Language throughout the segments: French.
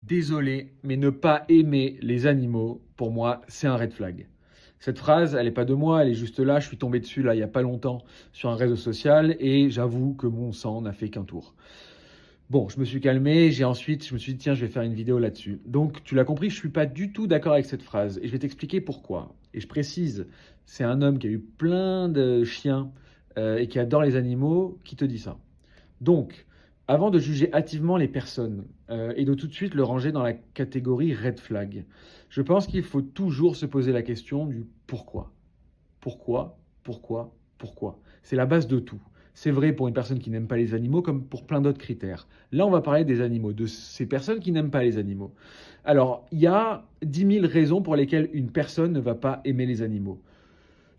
Désolé, mais ne pas aimer les animaux, pour moi, c'est un red flag. Cette phrase, elle n'est pas de moi, elle est juste là. Je suis tombé dessus là il n'y a pas longtemps sur un réseau social et j'avoue que mon sang n'a fait qu'un tour. Bon, je me suis calmé, je me suis dit tiens, je vais faire une vidéo là-dessus. Donc, tu l'as compris, je suis pas du tout d'accord avec cette phrase et je vais t'expliquer pourquoi. Et je précise, c'est un homme qui a eu plein de chiens et qui adore les animaux qui te dit ça. Donc, avant de juger hâtivement les personnes et de tout de suite le ranger dans la catégorie red flag, je pense qu'il faut toujours se poser la question du pourquoi. Pourquoi, pourquoi, pourquoi. C'est la base de tout. C'est vrai pour une personne qui n'aime pas les animaux comme pour plein d'autres critères. Là, on va parler des animaux, de ces personnes qui n'aiment pas les animaux. Alors, il y a 10 000 raisons pour lesquelles une personne ne va pas aimer les animaux.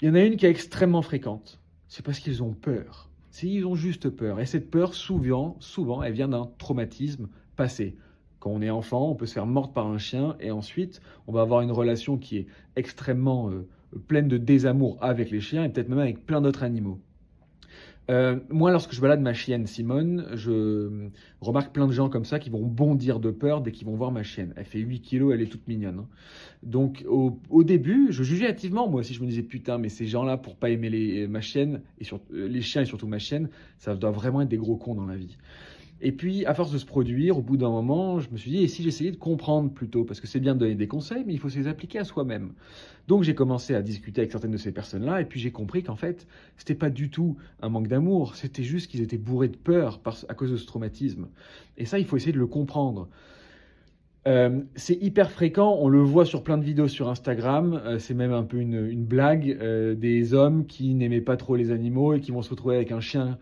Il y en a une qui est extrêmement fréquente. C'est parce qu'ils ont peur. Ils ont juste peur. Et cette peur, souvent, elle vient d'un traumatisme passé. Quand on est enfant, on peut se faire mordre par un chien et ensuite, on va avoir une relation qui est extrêmement pleine de désamour avec les chiens et peut-être même avec plein d'autres animaux. Moi, lorsque je balade ma chienne Simone, je remarque plein de gens comme ça qui vont bondir de peur dès qu'ils vont voir ma chienne. Elle fait 8 kilos, elle est toute mignonne, hein. Donc, au début, je jugeais hâtivement. Moi aussi, je me disais, putain, mais ces gens-là, pour pas aimer ma chienne, les chiens et surtout ma chienne, ça doit vraiment être des gros cons dans la vie. Et puis, à force de se produire, au bout d'un moment, je me suis dit, et si j'essayais de comprendre plutôt? Parce que c'est bien de donner des conseils, mais il faut se les appliquer à soi-même. Donc, j'ai commencé à discuter avec certaines de ces personnes-là, et puis j'ai compris qu'en fait, c'était pas du tout un manque d'amour, c'était juste qu'ils étaient bourrés de peur à cause de ce traumatisme. Et ça, il faut essayer de le comprendre. C'est hyper fréquent, on le voit sur plein de vidéos sur Instagram, c'est même un peu une blague, des hommes qui n'aimaient pas trop les animaux et qui vont se retrouver avec un chien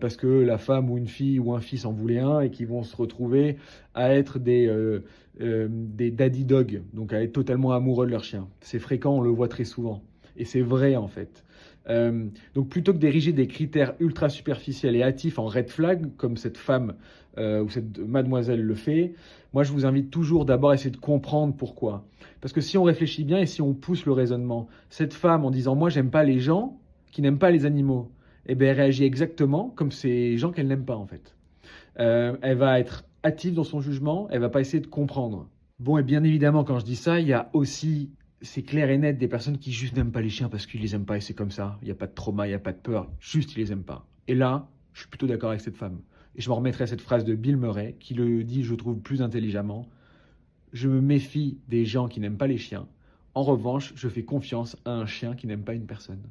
parce que la femme ou une fille ou un fils en voulait un et qui vont se retrouver à être des daddy dogs, donc à être totalement amoureux de leur chien. C'est fréquent, on le voit très souvent. Et c'est vrai en fait. Donc plutôt que d'ériger des critères ultra superficiels et hâtifs en red flag, comme cette femme ou cette mademoiselle le fait, moi je vous invite toujours d'abord à essayer de comprendre pourquoi. Parce que si on réfléchit bien et si on pousse le raisonnement, cette femme en disant moi j'aime pas les gens qui n'aiment pas les animaux, eh bien elle réagit exactement comme ces gens qu'elle n'aime pas en fait. Elle va être hâtive dans son jugement, elle va pas essayer de comprendre. Bon, et bien évidemment, quand je dis ça, il y a aussi, c'est clair et net, des personnes qui juste n'aiment pas les chiens parce qu'ils les aiment pas et c'est comme ça. Il n'y a pas de trauma, il n'y a pas de peur, juste ils les aiment pas. Et là, je suis plutôt d'accord avec cette femme. Et je me remettrai à cette phrase de Bill Murray qui le dit, je trouve, plus intelligemment. Je me méfie des gens qui n'aiment pas les chiens. En revanche, je fais confiance à un chien qui n'aime pas une personne.